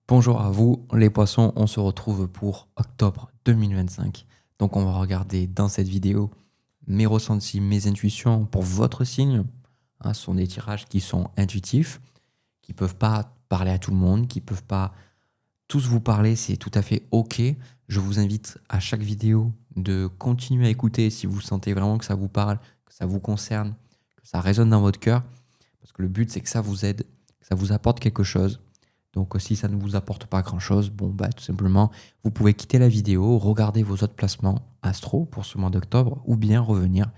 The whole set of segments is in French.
Bonjour à vous, les poissons, on se retrouve pour octobre 2025. Donc on va regarder dans cette vidéo mes ressentis, mes intuitions pour votre signe. Ce sont des tirages qui sont intuitifs, qui ne peuvent pas parler à tout le monde, qui ne peuvent pas tous vous parler, c'est tout à fait ok. Je vous invite à chaque vidéo de continuer à écouter si vous sentez vraiment que ça vous parle, que ça vous concerne, que ça résonne dans votre cœur. Parce que le but c'est que ça vous aide, que ça vous apporte quelque chose. Donc si ça ne vous apporte pas grand-chose, tout simplement, vous pouvez quitter la vidéo, regarder vos autres placements astro pour ce mois d'octobre ou bien revenir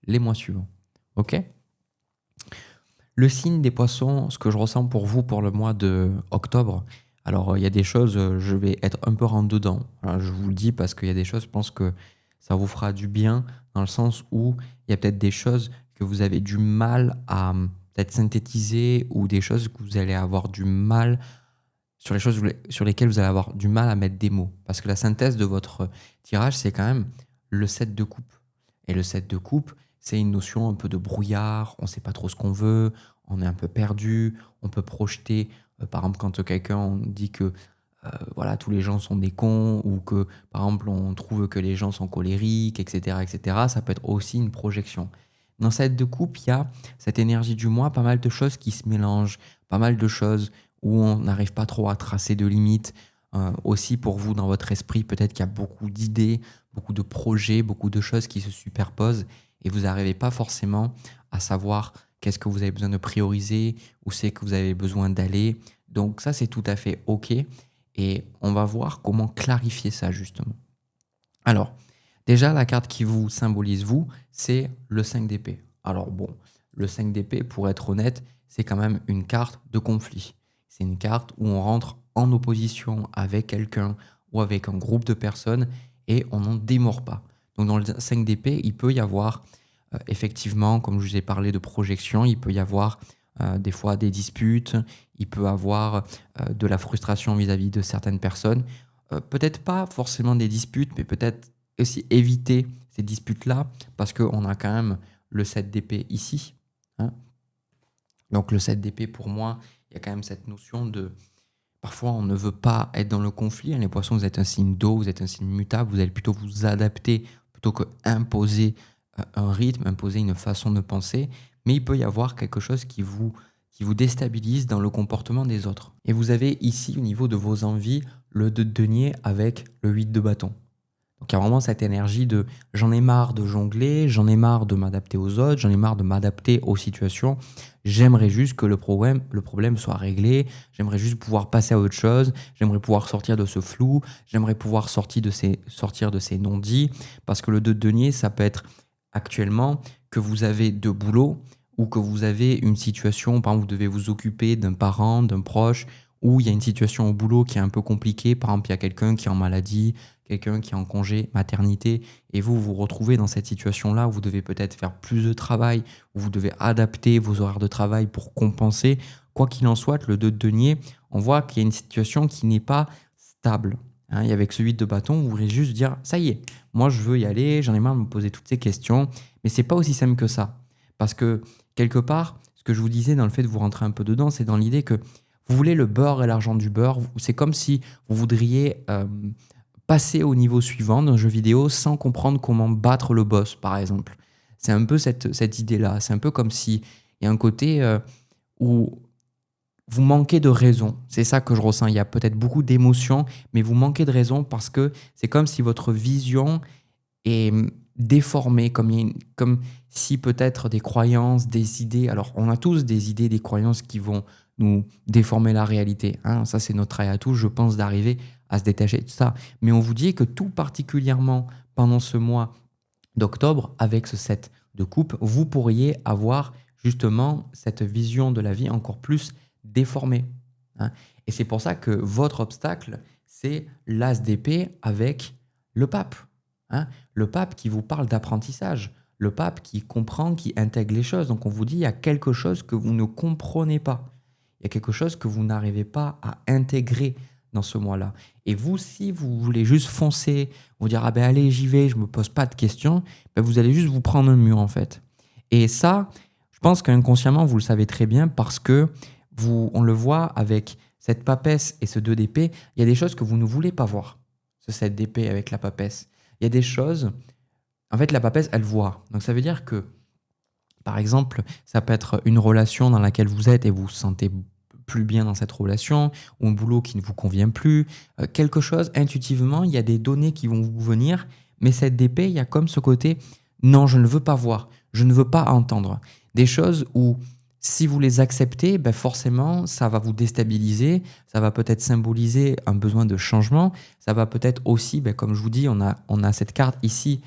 les mois suivants. Ok? Le signe des poissons, ce que je ressens pour vous pour le mois de octobre, alors il y a des choses, je vais être un peu rentre dedans. Alors, je vous le dis parce qu'il y a des choses, je pense que ça vous fera du bien dans le sens où il y a peut-être des choses que vous avez du mal à peut-être synthétiser ou des choses que vous allez avoir du mal sur les choses sur lesquelles vous allez avoir du mal à mettre des mots. Parce que la synthèse de votre tirage, c'est quand même le 7 de coupe. Et le 7 de coupe, c'est une notion un peu de brouillard, on ne sait pas trop ce qu'on veut, on est un peu perdu, on peut projeter, par exemple, quand quelqu'un on dit que voilà, tous les gens sont des cons, ou que, par exemple, on trouve que les gens sont colériques, etc., ça peut être aussi une projection. Dans cette de coupe, il y a cette énergie du mois, pas mal de choses qui se mélangent, pas mal de choses où on n'arrive pas trop à tracer de limites. Aussi pour vous, dans votre esprit, peut-être qu'il y a beaucoup d'idées, beaucoup de projets, beaucoup de choses qui se superposent et vous n'arrivez pas forcément à savoir qu'est-ce que vous avez besoin de prioriser, où c'est que vous avez besoin d'aller. Donc ça, c'est tout à fait OK et on va voir comment clarifier ça justement. Alors, déjà, la carte qui vous symbolise, vous, c'est le 5 d'épée. Alors bon, le 5 d'épée, pour être honnête, c'est quand même une carte de conflit. C'est une carte où on rentre en opposition avec quelqu'un ou avec un groupe de personnes et on n'en démord pas. Donc dans le 5 d'épée, il peut y avoir effectivement, comme je vous ai parlé de projection, il peut y avoir des fois des disputes, il peut y avoir de la frustration vis-à-vis de certaines personnes. Peut-être pas forcément des disputes, mais peut-être aussi éviter ces disputes-là, parce qu'on a quand même le 7 d'épée ici. Hein. Donc le 7 d'épée, pour moi, il y a quand même cette notion de... Parfois, on ne veut pas être dans le conflit. Les poissons, vous êtes un signe d'eau, vous êtes un signe mutable, vous allez plutôt vous adapter plutôt que imposer un rythme, imposer une façon de penser. Mais il peut y avoir quelque chose qui vous déstabilise dans le comportement des autres. Et vous avez ici, au niveau de vos envies, le 2 de denier avec le 8 de bâton. Donc il y a vraiment cette énergie de j'en ai marre de jongler, j'en ai marre de m'adapter aux autres, j'en ai marre de m'adapter aux situations. J'aimerais juste que le problème soit réglé, j'aimerais juste pouvoir passer à autre chose, j'aimerais pouvoir sortir de ce flou, j'aimerais pouvoir sortir de ces non-dits. Parce que le 2 de denier, ça peut être actuellement que vous avez deux boulots ou que vous avez une situation, par exemple, vous devez vous occuper d'un parent, d'un proche, ou il y a une situation au boulot qui est un peu compliquée. Par exemple, il y a quelqu'un qui est en maladie, quelqu'un qui est en congé maternité, et vous vous retrouvez dans cette situation-là où vous devez peut-être faire plus de travail, où vous devez adapter vos horaires de travail pour compenser. Quoi qu'il en soit, le 2 de denier, on voit qu'il y a une situation qui n'est pas stable. Hein, et avec ce 8 de bâton, vous voudrez juste dire, ça y est, moi je veux y aller, j'en ai marre de me poser toutes ces questions, mais c'est pas aussi simple que ça. Parce que quelque part, ce que je vous disais dans le fait de vous rentrer un peu dedans, c'est dans l'idée que vous voulez le beurre et l'argent du beurre. C'est comme si vous voudriez passer au niveau suivant d'un jeu vidéo sans comprendre comment battre le boss, par exemple. C'est un peu cette idée-là. C'est un peu comme si il y a un côté où vous manquez de raison. C'est ça que je ressens. Il y a peut-être beaucoup d'émotions, mais vous manquez de raison parce que c'est comme si votre vision est déformée, comme si peut-être des croyances, des idées... Alors, on a tous des idées, des croyances qui vont nous déformer la réalité. Hein. Ça, c'est notre travail à tous, je pense, d'arriver à se détacher de ça. Mais on vous dit que tout particulièrement pendant ce mois d'octobre, avec ce 7 de coupe, vous pourriez avoir justement cette vision de la vie encore plus déformée. Hein. Et c'est pour ça que votre obstacle, c'est l'as d'épée avec le pape. Hein. Le pape qui vous parle d'apprentissage. Le pape qui comprend, qui intègre les choses. Donc on vous dit, il y a quelque chose que vous ne comprenez pas. Il y a quelque chose que vous n'arrivez pas à intégrer dans ce mois-là. Et vous, si vous voulez juste foncer, vous dire, ah ben allez, j'y vais, je ne me pose pas de questions, ben vous allez juste vous prendre un mur en fait. Et ça, je pense qu'inconsciemment, vous le savez très bien parce que on le voit avec cette papesse et ce 2 d'épée, il y a des choses que vous ne voulez pas voir. Ce 7 d'épée avec la papesse. Il y a des choses, en fait la papesse elle voit. Donc ça veut dire que, par exemple, ça peut être une relation dans laquelle vous êtes et vous vous sentez plus bien dans cette relation, ou un boulot qui ne vous convient plus, quelque chose, intuitivement, il y a des données qui vont vous venir, mais cette d'épée, il y a comme ce côté, non, je ne veux pas voir, je ne veux pas entendre. Des choses où, si vous les acceptez, ben forcément, ça va vous déstabiliser, ça va peut-être symboliser un besoin de changement, ça va peut-être aussi, ben comme je vous dis, on a cette carte ici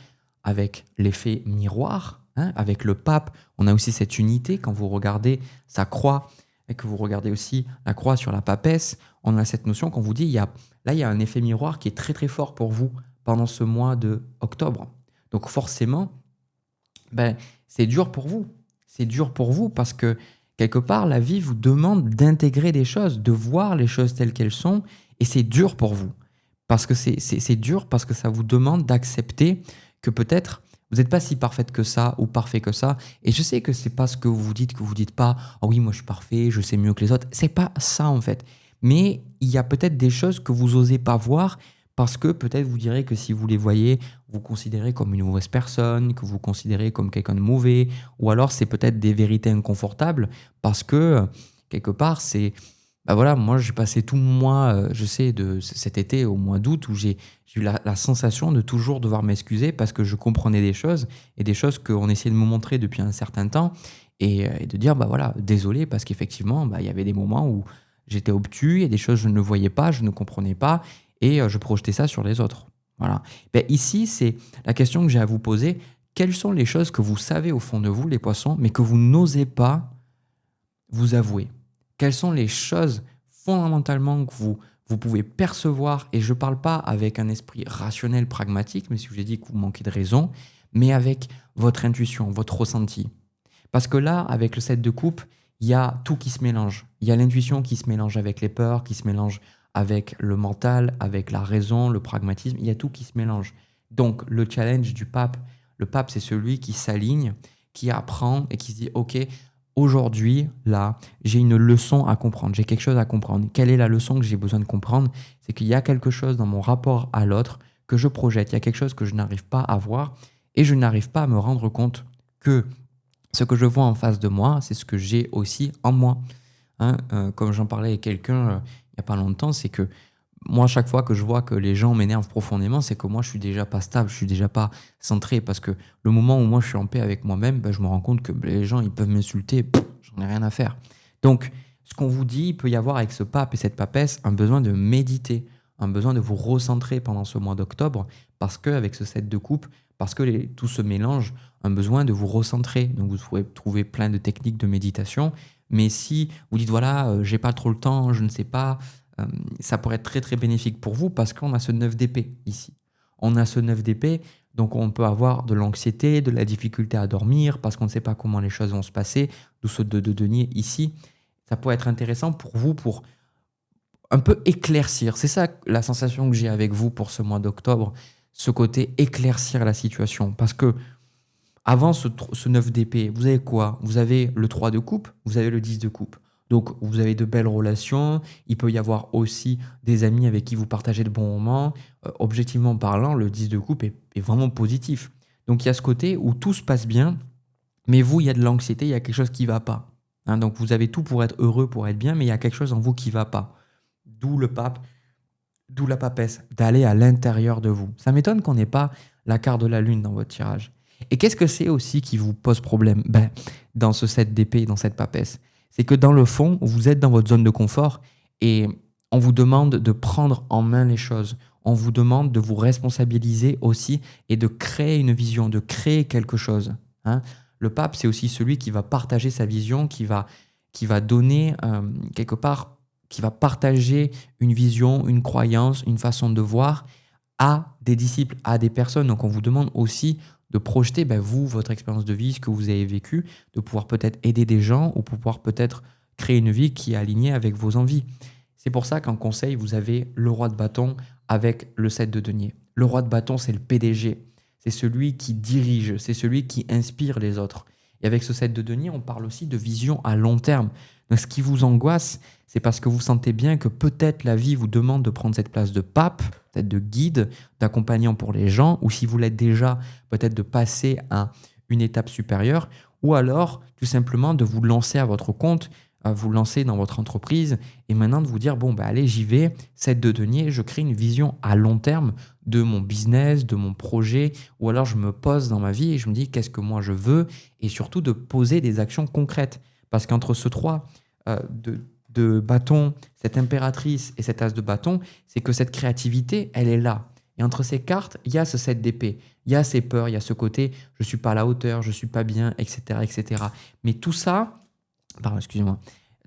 avec l'effet miroir, hein, avec le pape, on a aussi cette unité, quand vous regardez sa croix, et que vous regardez aussi la croix sur la papesse, on a cette notion qu'on vous dit, là il y a un effet miroir qui est très très fort pour vous pendant ce mois de octobre. Donc forcément, ben, c'est dur pour vous. C'est dur pour vous parce que quelque part, la vie vous demande d'intégrer des choses, de voir les choses telles qu'elles sont, et c'est dur pour vous. Parce que c'est dur, parce que ça vous demande d'accepter que peut-être vous n'êtes pas si parfaite que ça ou parfait que ça. Et je sais que c'est pas ce que vous dites, que vous dites pas «Ah oui, moi je suis parfait, je sais mieux que les autres». C'est pas ça en fait. Mais il y a peut-être des choses que vous osez pas voir parce que peut-être vous direz que si vous les voyez, vous considérez comme une mauvaise personne, que vous considérez comme quelqu'un de mauvais, ou alors c'est peut-être des vérités inconfortables parce que quelque part c'est bah voilà, moi j'ai passé tout mon mois, je sais de cet été au mois d'août où j'ai eu la sensation de toujours devoir m'excuser parce que je comprenais des choses et des choses qu'on essayait de me montrer depuis un certain temps et de dire bah voilà, désolé parce qu'effectivement, bah, il y avait des moments où j'étais obtus, il y a des choses je ne voyais pas, je ne comprenais pas et je projetais ça sur les autres. Voilà. Beh, ici, c'est la question que j'ai à vous poser. Quelles sont les choses que vous savez au fond de vous, les poissons, mais que vous n'osez pas vous avouer? Quelles sont les choses fondamentalement que vous pouvez percevoir, et je ne parle pas avec un esprit rationnel, pragmatique, mais si je vous ai dit que vous manquez de raison, mais avec votre intuition, votre ressenti. Parce que là, avec le 7 de coupe, il y a tout qui se mélange. Il y a l'intuition qui se mélange avec les peurs, qui se mélange avec le mental, avec la raison, le pragmatisme. Il y a tout qui se mélange. Donc, le challenge du pape, le pape, c'est celui qui s'aligne, qui apprend et qui se dit, OK, aujourd'hui, là, j'ai une leçon à comprendre, j'ai quelque chose à comprendre. Quelle est la leçon que j'ai besoin de comprendre? C'est qu'il y a quelque chose dans mon rapport à l'autre que je projette, il y a quelque chose que je n'arrive pas à voir et je n'arrive pas à me rendre compte que ce que je vois en face de moi, c'est ce que j'ai aussi en moi. Hein, comme j'en parlais avec quelqu'un il n'y a pas longtemps, c'est que moi, chaque fois que je vois que les gens m'énervent profondément, c'est que moi, je suis déjà pas stable, je suis déjà pas centré. Parce que le moment où moi, je suis en paix avec moi-même, ben, je me rends compte que les gens, ils peuvent m'insulter, j'en ai rien à faire. Donc, ce qu'on vous dit, il peut y avoir avec ce pape et cette papesse un besoin de méditer, un besoin de vous recentrer pendant ce mois d'octobre, parce qu'avec ce 7 de coupe, parce que tout se mélange, un besoin de vous recentrer. Donc, vous pouvez trouver plein de techniques de méditation. Mais si vous dites, voilà, j'ai pas trop le temps, je ne sais pas, euh, ça pourrait être très très bénéfique pour vous parce qu'on a ce 9 d'épée ici. On a ce 9 d'épée, donc on peut avoir de l'anxiété, de la difficulté à dormir parce qu'on ne sait pas comment les choses vont se passer, d'où ce 2 de denier ici. Ça pourrait être intéressant pour vous pour un peu éclaircir. C'est ça la sensation que j'ai avec vous pour ce mois d'octobre, ce côté éclaircir la situation. Parce que avant ce 9 d'épée, vous avez quoi? Vous avez le 3 de coupe, vous avez le 10 de coupe. Donc, vous avez de belles relations. Il peut y avoir aussi des amis avec qui vous partagez de bons moments. Objectivement parlant, le 10 de coupe est vraiment positif. Donc, il y a ce côté où tout se passe bien, mais vous, il y a de l'anxiété, il y a quelque chose qui ne va pas. Hein, donc, vous avez tout pour être heureux, pour être bien, mais il y a quelque chose en vous qui ne va pas. D'où le pape, d'où la papesse, d'aller à l'intérieur de vous. Ça m'étonne qu'on n'ait pas la carte de la lune dans votre tirage. Et qu'est-ce que c'est aussi qui vous pose problème dans ce 7 d'épée, dans cette papesse? C'est que dans le fond, vous êtes dans votre zone de confort et on vous demande de prendre en main les choses. On vous demande de vous responsabiliser aussi et de créer une vision, de créer quelque chose. Hein. Le pape, c'est aussi celui qui va partager sa vision, qui va donner quelque part, qui va partager une vision, une croyance, une façon de voir à des disciples, à des personnes. Donc on vous demande aussi de projeter vous, votre expérience de vie, ce que vous avez vécu, de pouvoir peut-être aider des gens ou pouvoir peut-être créer une vie qui est alignée avec vos envies. C'est pour ça qu'en conseil, vous avez le roi de bâton avec le 7 de denier. Le roi de bâton, c'est le PDG. C'est celui qui dirige, c'est celui qui inspire les autres. Et avec ce 7 de denier, on parle aussi de vision à long terme. Donc ce qui vous angoisse, c'est parce que vous sentez bien que peut-être la vie vous demande de prendre cette place de pape, peut-être de guide, d'accompagnant pour les gens, ou si vous l'êtes déjà, peut-être de passer à une étape supérieure, ou alors tout simplement de vous lancer à votre compte, vous lancer dans votre entreprise et maintenant de vous dire, bon, bah, allez, j'y vais, cette de denier, je crée une vision à long terme de mon business, de mon projet, ou alors je me pose dans ma vie et je me dis, qu'est-ce que moi je veux, et surtout de poser des actions concrètes. Parce qu'entre ce 3 de bâton, cette impératrice et cet as de bâton, c'est que cette créativité, elle est là. Et entre ces cartes, il y a ce 7 d'épée, il y a ces peurs, il y a ce côté, je ne suis pas à la hauteur, je ne suis pas bien, etc., etc. Mais tout ça, pardon, excusez-moi.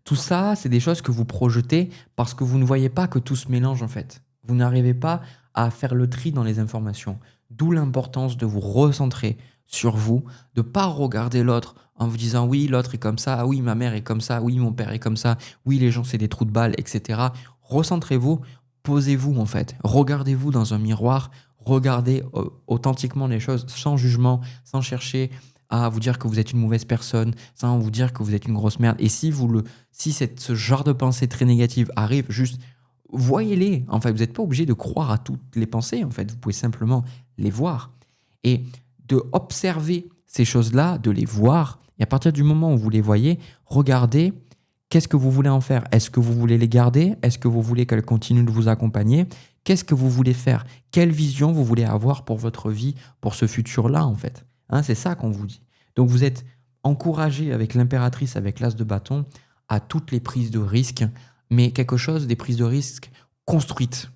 Tout ça, c'est des choses que vous projetez parce que vous ne voyez pas que tout se mélange en fait. Vous n'arrivez pas à faire le tri dans les informations. D'où l'importance de vous recentrer sur vous, de ne pas regarder l'autre en vous disant oui, l'autre est comme ça, oui, ma mère est comme ça, oui, mon père est comme ça, oui, les gens c'est des trous de balles, etc. Recentrez-vous, posez-vous en fait, regardez-vous dans un miroir, regardez authentiquement les choses sans jugement, sans chercher à vous dire que vous êtes une mauvaise personne, sans vous dire que vous êtes une grosse merde. Et si ce genre de pensée très négative arrive, juste voyez-les. En fait, vous n'êtes pas obligé de croire à toutes les pensées. En fait, vous pouvez simplement les voir et de observer ces choses-là, de les voir. Et à partir du moment où vous les voyez, regardez qu'est-ce que vous voulez en faire. Est-ce que vous voulez les garder? Est-ce que vous voulez qu'elles continuent de vous accompagner? Qu'est-ce que vous voulez faire? Quelle vision vous voulez avoir pour votre vie, pour ce futur-là, en fait? Hein, c'est ça qu'on vous dit. Donc vous êtes encouragé avec l'impératrice, avec l'as de bâton, à toutes les prises de risque, mais des prises de risque construites.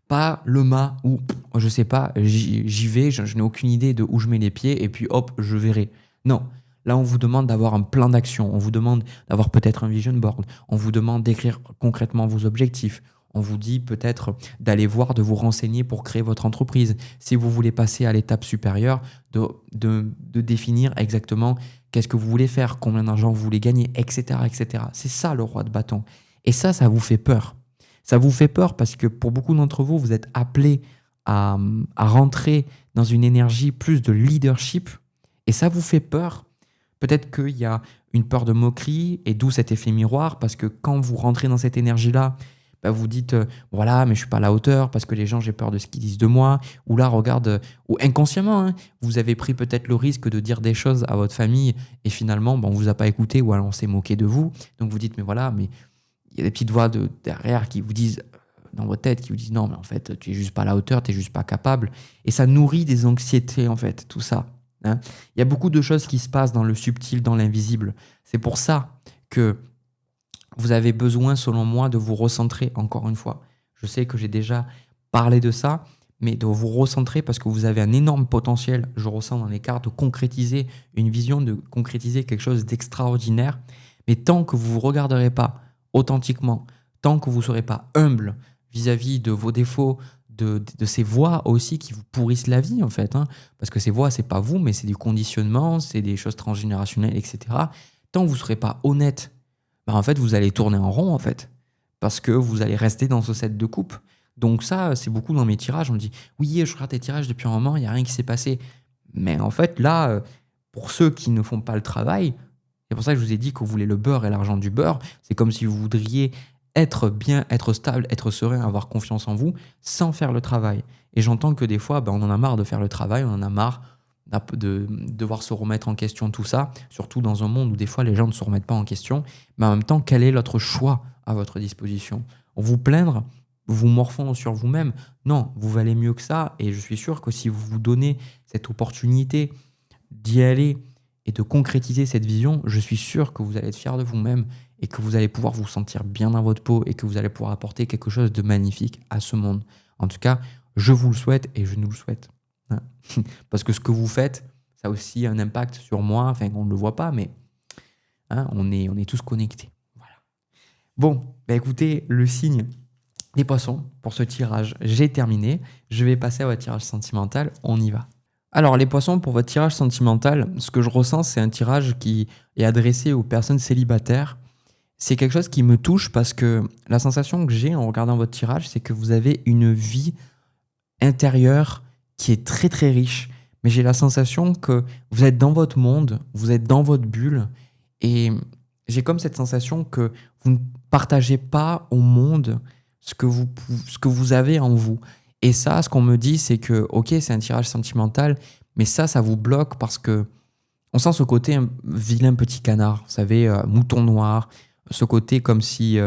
Pas le mât où, je sais pas, j'y vais, je n'ai aucune idée de où je mets les pieds et puis hop, je verrai. Non, là on vous demande d'avoir un plan d'action, on vous demande d'avoir peut-être un vision board, on vous demande d'écrire concrètement vos objectifs, on vous dit peut-être d'aller voir, de vous renseigner pour créer votre entreprise. Si vous voulez passer à l'étape supérieure, de définir exactement qu'est-ce que vous voulez faire, combien d'argent vous voulez gagner, etc., etc. C'est ça le roi de bâton. Et ça vous fait peur. Ça vous fait peur parce que pour beaucoup d'entre vous, vous êtes appelés à rentrer dans une énergie plus de leadership et ça vous fait peur. Peut-être qu'il y a une peur de moquerie et d'où cet effet miroir parce que quand vous rentrez dans cette énergie-là, vous dites voilà, mais je suis pas à la hauteur parce que les gens, j'ai peur de ce qu'ils disent de moi. Ou là, regarde, ou inconsciemment, hein, vous avez pris peut-être le risque de dire des choses à votre famille et finalement, on vous a pas écouté ou alors on s'est moqué de vous. Donc vous dites mais voilà, mais il y a des petites voix derrière qui vous disent dans votre tête, qui vous disent non, mais en fait, tu es juste pas à la hauteur, tu es juste pas capable. Et ça nourrit des anxiétés en fait, tout ça. Hein. Il y a beaucoup de choses qui se passent dans le subtil, dans l'invisible. C'est pour ça que vous avez besoin, selon moi, de vous recentrer encore une fois. Je sais que j'ai déjà parlé de ça, mais de vous recentrer parce que vous avez un énorme potentiel, je ressens dans les cartes, de concrétiser une vision, de concrétiser quelque chose d'extraordinaire. Mais tant que vous ne vous regarderez pas authentiquement, tant que vous ne serez pas humble vis-à-vis de vos défauts, de ces voix aussi qui vous pourrissent la vie en fait, hein, parce que ces voix, c'est pas vous, mais c'est du conditionnement, c'est des choses transgénérationnelles, etc. Tant que vous ne serez pas honnête, en fait, vous allez tourner en rond, en fait, parce que vous allez rester dans ce set de coupe. Donc ça, c'est beaucoup dans mes tirages. On me dit, oui, je regarde tes tirages depuis un moment, il n'y a rien qui s'est passé. Mais en fait, là, pour ceux qui ne font pas le travail, c'est pour ça que je vous ai dit que vous voulez le beurre et l'argent du beurre. C'est comme si vous voudriez être bien, être stable, être serein, avoir confiance en vous, sans faire le travail. Et j'entends que des fois, on en a marre de faire le travail, on en a marre de devoir se remettre en question tout ça, surtout dans un monde où des fois les gens ne se remettent pas en question, mais en même temps, quel est l'autre choix à votre disposition? Vous plaindre, vous morfondre sur vous-même? Non, vous valez mieux que ça, et je suis sûr que si vous vous donnez cette opportunité d'y aller et de concrétiser cette vision, je suis sûr que vous allez être fier de vous-même et que vous allez pouvoir vous sentir bien dans votre peau et que vous allez pouvoir apporter quelque chose de magnifique à ce monde. En tout cas, je vous le souhaite et je nous le souhaite. Parce que ce que vous faites, ça a aussi un impact sur moi. Enfin, on ne le voit pas, mais on est tous connectés. Voilà. Bon, écoutez, le signe des poissons, pour ce tirage, j'ai terminé. Je vais passer à votre tirage sentimental. On y va. Alors, les poissons, pour votre tirage sentimental, ce que je ressens, c'est un tirage qui est adressé aux personnes célibataires. C'est quelque chose qui me touche parce que la sensation que j'ai en regardant votre tirage, c'est que vous avez une vie intérieure qui est très très riche, mais j'ai la sensation que vous êtes dans votre monde, vous êtes dans votre bulle et j'ai comme cette sensation que vous ne partagez pas au monde ce que vous avez en vous. Et ça, ce qu'on me dit, c'est que, ok, c'est un tirage sentimental, mais ça vous bloque parce que on sent ce côté un vilain petit canard, vous savez, mouton noir, ce côté comme si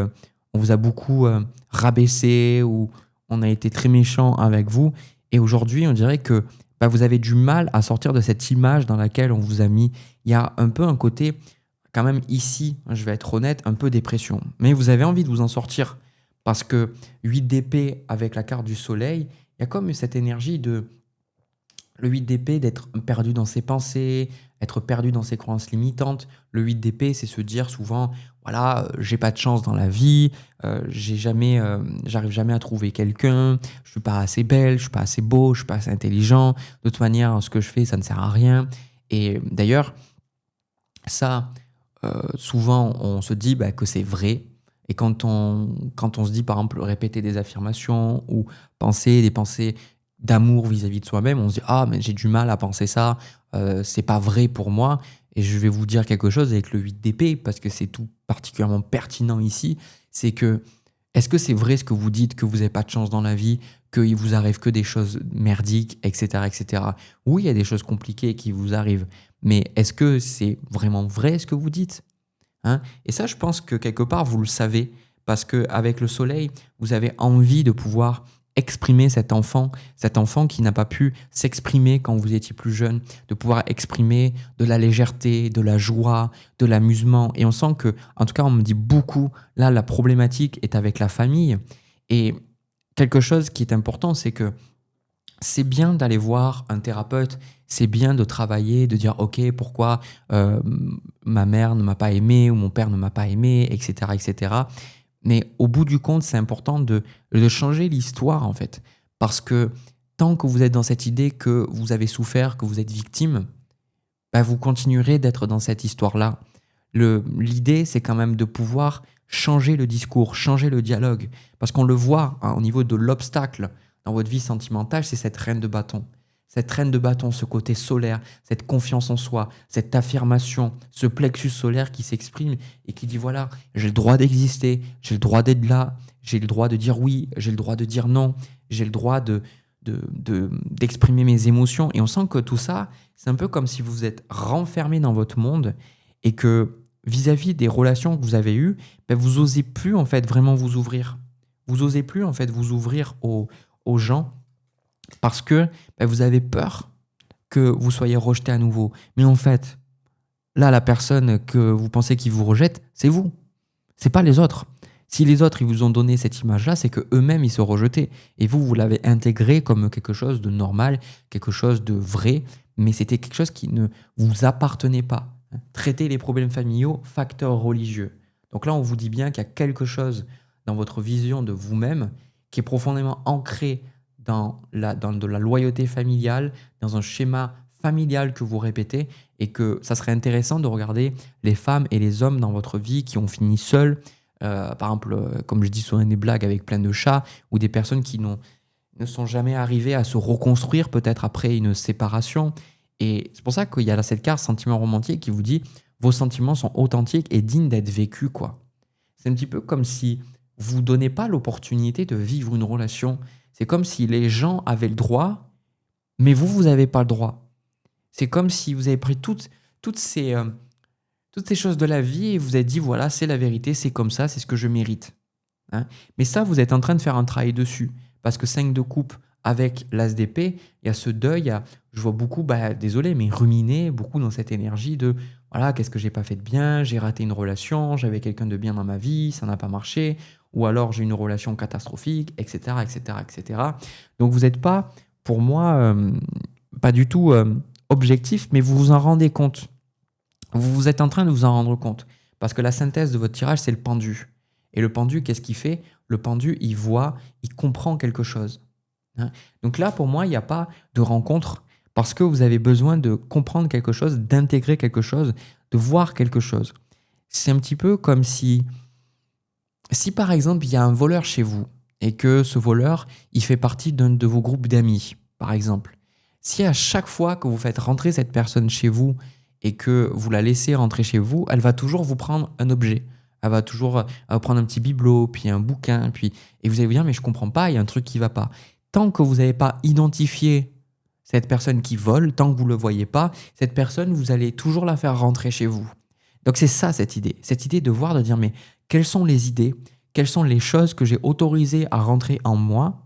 on vous a beaucoup rabaissé ou on a été très méchant avec vous. Et aujourd'hui, on dirait que bah, vous avez du mal à sortir de cette image dans laquelle on vous a mis. Il y a un peu un côté, quand même ici, je vais être honnête, un peu dépression. Mais vous avez envie de vous en sortir parce que 8 d'épée avec la carte du soleil, il y a comme cette énergie de le 8 d'épée, d'être perdu dans ses pensées, être perdu dans ses croyances limitantes. Le 8 d'épée, c'est se dire souvent, voilà, j'ai pas de chance dans la vie, j'arrive jamais à trouver quelqu'un, je suis pas assez belle, je suis pas assez beau, je suis pas assez intelligent. De toute manière, ce que je fais, ça ne sert à rien. Et d'ailleurs, ça, souvent, on se dit bah, que c'est vrai. Et quand on se dit, par exemple, répéter des affirmations ou penser des pensées d'amour vis-à-vis de soi-même, on se dit, ah, mais j'ai du mal à penser ça, c'est pas vrai pour moi. Et je vais vous dire quelque chose avec le 8 d'épée, parce que c'est tout particulièrement pertinent ici, c'est que, est-ce que c'est vrai ce que vous dites, que vous n'avez pas de chance dans la vie, qu'il vous arrive que des choses merdiques, etc., etc. Oui, il y a des choses compliquées qui vous arrivent, mais est-ce que c'est vraiment vrai ce que vous dites, hein? Et ça, je pense que quelque part, vous le savez, parce qu'avec le soleil, vous avez envie de pouvoir exprimer cet enfant qui n'a pas pu s'exprimer quand vous étiez plus jeune, de pouvoir exprimer de la légèreté, de la joie, de l'amusement. Et on sent que, en tout cas, on me dit beaucoup, là, la problématique est avec la famille. Et quelque chose qui est important, c'est que c'est bien d'aller voir un thérapeute, c'est bien de travailler, de dire ok, pourquoi ma mère ne m'a pas aimé ou mon père ne m'a pas aimé, etc., etc. Mais au bout du compte, c'est important de changer l'histoire en fait, parce que tant que vous êtes dans cette idée que vous avez souffert, que vous êtes victime, bah, vous continuerez d'être dans cette histoire-là. L'idée, c'est quand même de pouvoir changer le discours, changer le dialogue. Parce qu'on le voit hein, au niveau de l'obstacle dans votre vie sentimentale, c'est cette reine de bâton. Cette reine de bâton, ce côté solaire, cette confiance en soi, cette affirmation, ce plexus solaire qui s'exprime et qui dit voilà, j'ai le droit d'exister, j'ai le droit d'être là, j'ai le droit de dire oui, j'ai le droit de dire non, j'ai le droit d'exprimer mes émotions. Et on sent que tout ça, c'est un peu comme si vous vous êtes renfermé dans votre monde et que vis-à-vis des relations que vous avez eues, ben vous osez plus en fait vraiment vous ouvrir. Vous osez plus en fait vous ouvrir aux gens parce que ben, vous avez peur que vous soyez rejeté à nouveau. Mais en fait, là, la personne que vous pensez qui vous rejette, c'est vous. C'est pas les autres. Si les autres ils vous ont donné cette image-là, c'est que eux-mêmes ils se rejetaient et vous l'avez intégré comme quelque chose de normal, quelque chose de vrai, mais c'était quelque chose qui ne vous appartenait pas. Traiter les problèmes familiaux, facteur religieux. Donc là, on vous dit bien qu'il y a quelque chose dans votre vision de vous-même qui est profondément ancré dans de la loyauté familiale, dans un schéma familial que vous répétez, et que ça serait intéressant de regarder les femmes et les hommes dans votre vie qui ont fini seuls, par exemple, comme je dis souvent des blagues avec plein de chats, ou des personnes qui ne sont jamais arrivées à se reconstruire peut-être après une séparation. Et c'est pour ça qu'il y a là cette carte sentiment romantique qui vous dit vos sentiments sont authentiques et dignes d'être vécus, quoi. C'est un petit peu comme si vous ne donnez pas l'opportunité de vivre une relation. C'est comme si les gens avaient le droit, mais vous n'avez pas le droit. C'est comme si vous avez pris toutes ces choses de la vie et vous avez dit, voilà, c'est la vérité, c'est comme ça, c'est ce que je mérite, hein. Mais ça, vous êtes en train de faire un travail dessus. Parce que 5 de coupe avec l'as d'épée, il y a ce deuil, je vois beaucoup, désolé, mais ruminer beaucoup dans cette énergie de, voilà, qu'est-ce que j'ai pas fait de bien, j'ai raté une relation, j'avais quelqu'un de bien dans ma vie, ça n'a pas marché, ou alors j'ai une relation catastrophique, etc., etc., etc. Donc vous n'êtes pas, pour moi, pas du tout objectif, mais vous vous en rendez compte. Vous êtes en train de vous en rendre compte. Parce que la synthèse de votre tirage, c'est le pendu. Et le pendu, qu'est-ce qu'il fait? Le pendu, il voit, il comprend quelque chose, hein. Donc là, pour moi, il n'y a pas de rencontre parce que vous avez besoin de comprendre quelque chose, d'intégrer quelque chose, de voir quelque chose. C'est un petit peu comme si par exemple, il y a un voleur chez vous et que ce voleur, il fait partie d'un de vos groupes d'amis, par exemple. Si à chaque fois que vous faites rentrer cette personne chez vous et que vous la laissez rentrer chez vous, elle va toujours vous prendre un objet. Elle va prendre un petit bibelot, puis un bouquin, et vous allez vous dire, mais je comprends pas, il y a un truc qui va pas. Tant que vous n'avez pas identifié cette personne qui vole, tant que vous ne le voyez pas, cette personne, vous allez toujours la faire rentrer chez vous. Donc c'est ça cette idée de voir, de dire, mais quelles sont les idées, quelles sont les choses que j'ai autorisées à rentrer en moi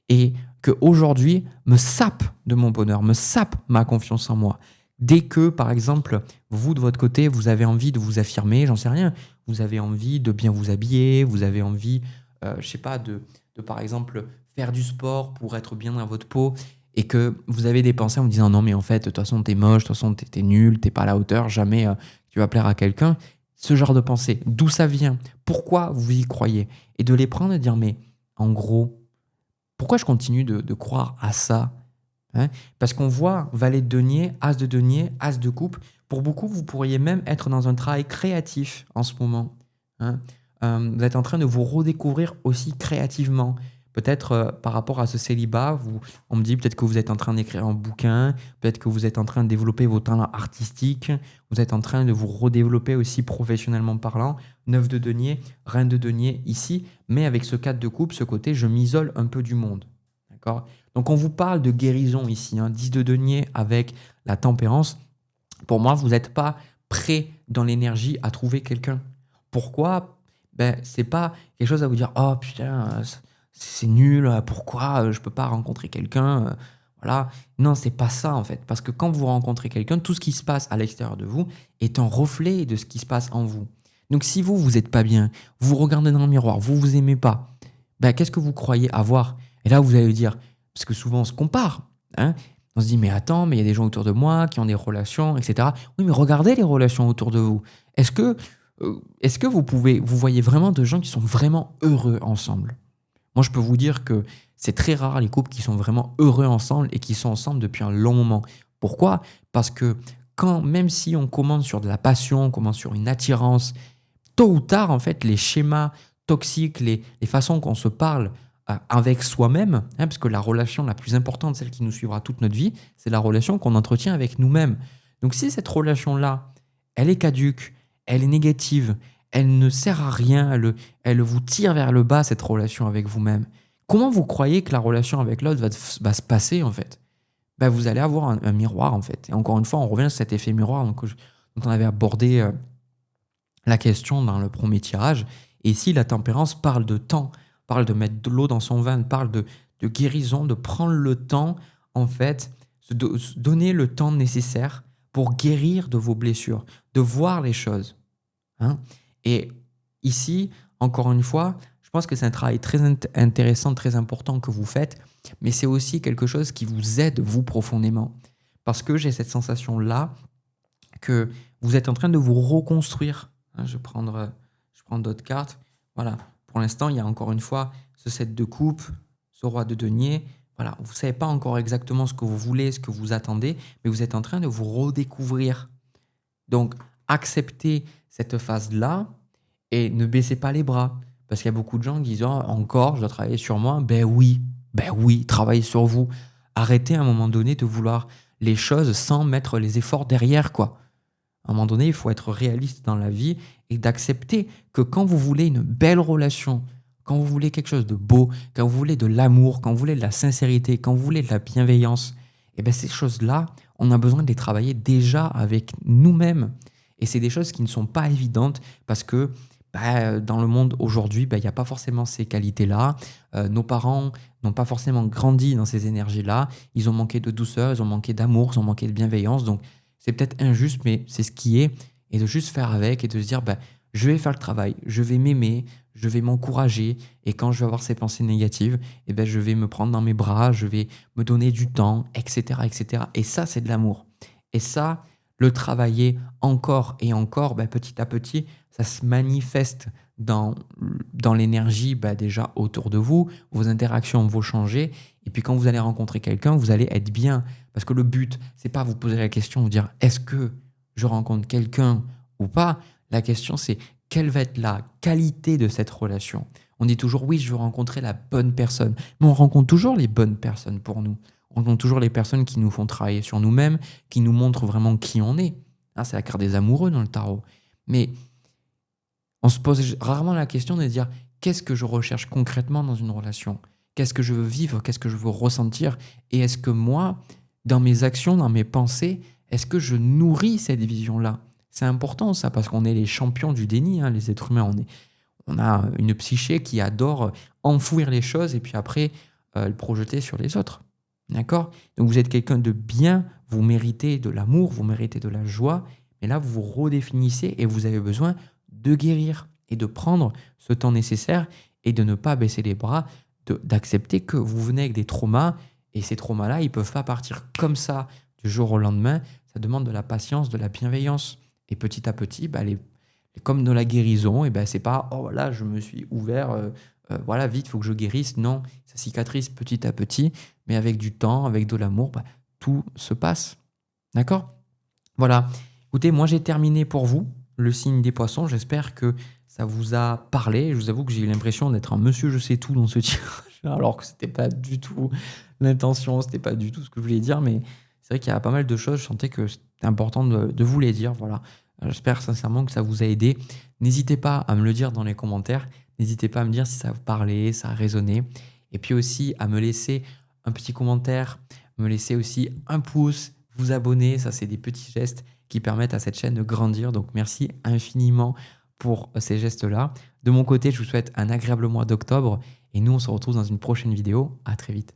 et que aujourd'hui me sape de mon bonheur, me sape ma confiance en moi. Dès que, par exemple, vous, de votre côté, vous avez envie de vous affirmer, j'en sais rien, vous avez envie de bien vous habiller, vous avez envie, je sais pas, par exemple, faire du sport pour être bien dans votre peau, et que vous avez des pensées en vous disant non, mais en fait, de toute façon, t'es moche, de toute façon, t'es nul, t'es pas à la hauteur, jamais tu vas plaire à quelqu'un. Ce genre de pensée, d'où ça vient? Pourquoi vous y croyez? Et de les prendre et de dire, mais en gros, pourquoi je continue de croire à ça? Hein, parce qu'on voit valet de denier, as de coupe. Pour beaucoup, vous pourriez même être dans un travail créatif en ce moment. Hein. Vous êtes en train de vous redécouvrir aussi créativement. Peut-être par rapport à ce célibat, on me dit peut-être que vous êtes en train d'écrire un bouquin, peut-être que vous êtes en train de développer vos talents artistiques, vous êtes en train de vous redévelopper aussi professionnellement parlant. 9 de denier, reine de denier ici, mais avec ce 4 de coupe, ce côté, je m'isole un peu du monde. D'accord ? Donc on vous parle de guérison ici, 10 de denier avec la tempérance. Pour moi, vous n'êtes pas prêt dans l'énergie à trouver quelqu'un. Pourquoi ? C'est pas quelque chose à vous dire « Oh putain, c'est nul, pourquoi je peux pas rencontrer quelqu'un ?» Voilà. Non, c'est pas ça en fait. Parce que quand vous rencontrez quelqu'un, tout ce qui se passe à l'extérieur de vous est un reflet de ce qui se passe en vous. Donc si vous n'êtes pas bien, vous regardez dans le miroir, vous aimez pas, qu'est-ce que vous croyez avoir ? Et là, vous allez dire, parce que souvent on se compare, hein, on se dit, mais attends, mais il y a des gens autour de moi qui ont des relations, etc. Oui, mais regardez les relations autour de vous. Est-ce que vous voyez vraiment de gens qui sont vraiment heureux ensemble ? Moi, je peux vous dire que c'est très rare les couples qui sont vraiment heureux ensemble et qui sont ensemble depuis un long moment. Pourquoi ? Parce que même si on commence sur de la passion, on commence sur une attirance, tôt ou tard, en fait, les schémas toxiques, les façons qu'on se parle avec soi-même, parce que la relation la plus importante, celle qui nous suivra toute notre vie, c'est la relation qu'on entretient avec nous-mêmes. Donc si cette relation-là, elle est caduque, elle est négative, elle ne sert à rien, elle vous tire vers le bas, cette relation avec vous-même, comment vous croyez que la relation avec l'autre va se passer en fait ? Vous allez avoir un miroir en fait. Et encore une fois, on revient sur cet effet miroir dont on avait abordé la question dans le premier tirage. Et ici, la tempérance parle de temps, parle de mettre de l'eau dans son vin, parle de guérison, de prendre le temps, en fait, se donner le temps nécessaire pour guérir de vos blessures, de voir les choses. Hein. Et ici, encore une fois, je pense que c'est un travail très intéressant, très important que vous faites, mais c'est aussi quelque chose qui vous aide, vous, profondément. Parce que j'ai cette sensation-là que vous êtes en train de vous reconstruire. Hein, je vais prendre d'autres cartes. Voilà. Pour l'instant, il y a encore une fois ce 7 de coupe, ce roi de denier. Voilà. Vous ne savez pas encore exactement ce que vous voulez, ce que vous attendez, mais vous êtes en train de vous redécouvrir. Donc, acceptez cette phase-là et ne baissez pas les bras. Parce qu'il y a beaucoup de gens qui disent « encore, je dois travailler sur moi ». Ben oui, travaillez sur vous. Arrêtez à un moment donné de vouloir les choses sans mettre les efforts derrière, quoi. À un moment donné, il faut être réaliste dans la vie et d'accepter que quand vous voulez une belle relation, quand vous voulez quelque chose de beau, quand vous voulez de l'amour, quand vous voulez de la sincérité, quand vous voulez de la bienveillance, ces choses-là, on a besoin de les travailler déjà avec nous-mêmes. Et c'est des choses qui ne sont pas évidentes parce que dans le monde aujourd'hui, il n'y a pas forcément ces qualités-là. Nos parents n'ont pas forcément grandi dans ces énergies-là. Ils ont manqué de douceur, ils ont manqué d'amour, ils ont manqué de bienveillance. Donc, c'est peut-être injuste, mais c'est ce qui est. Et de juste faire avec et de se dire, je vais faire le travail, je vais m'aimer, je vais m'encourager. Et quand je vais avoir ces pensées négatives, je vais me prendre dans mes bras, je vais me donner du temps, etc., etc. Et ça, c'est de l'amour. Et ça, le travailler encore et encore, petit à petit, ça se manifeste dans l'énergie déjà autour de vous. Vos interactions vont changer. Et puis quand vous allez rencontrer quelqu'un, vous allez être bien. Parce que le but, c'est pas vous poser la question, vous dire est-ce que je rencontre quelqu'un ou pas. La question, c'est quelle va être la qualité de cette relation. On dit toujours oui, je veux rencontrer la bonne personne. Mais on rencontre toujours les bonnes personnes pour nous. On rencontre toujours les personnes qui nous font travailler sur nous-mêmes, qui nous montrent vraiment qui on est. Hein, c'est la carte des amoureux dans le tarot. Mais on se pose rarement la question de dire qu'est-ce que je recherche concrètement dans une relation? Qu'est-ce que je veux vivre? Qu'est-ce que je veux ressentir? Et est-ce que moi, dans mes actions, dans mes pensées, est-ce que je nourris cette vision-là? C'est important ça, parce qu'on est les champions du déni, hein, les êtres humains. On a une psyché qui adore enfouir les choses et puis après le projeter sur les autres. D'accord? Donc vous êtes quelqu'un de bien, vous méritez de l'amour, vous méritez de la joie, mais là vous vous redéfinissez et vous avez besoin de guérir et de prendre ce temps nécessaire et de ne pas baisser les bras, d'accepter que vous venez avec des traumas et ces traumas-là, ils ne peuvent pas partir comme ça du jour au lendemain. Ça demande de la patience, de la bienveillance. Et petit à petit, comme dans la guérison, c'est pas oh là je me suis ouvert, voilà vite, il faut que je guérisse. Non, ça cicatrise petit à petit, mais avec du temps, avec de l'amour, tout se passe. D'accord? Voilà. Écoutez, moi j'ai terminé pour vous le signe des poissons. J'espère que ça vous a parlé. Je vous avoue que j'ai eu l'impression d'être un monsieur je sais tout dans ce tirage, alors que c'était pas du tout l'intention, c'était pas du tout ce que je voulais dire, mais c'est vrai qu'il y a pas mal de choses, je sentais que c'était important de vous les dire, voilà. J'espère sincèrement que ça vous a aidé. N'hésitez pas à me le dire dans les commentaires, n'hésitez pas à me dire si ça vous parlait, ça a résonné, et puis aussi à me laisser un petit commentaire, me laisser aussi un pouce, vous abonner, ça c'est des petits gestes qui permettent à cette chaîne de grandir, donc merci infiniment pour ces gestes-là. De mon côté, je vous souhaite un agréable mois d'octobre, et nous on se retrouve dans une prochaine vidéo. À très vite.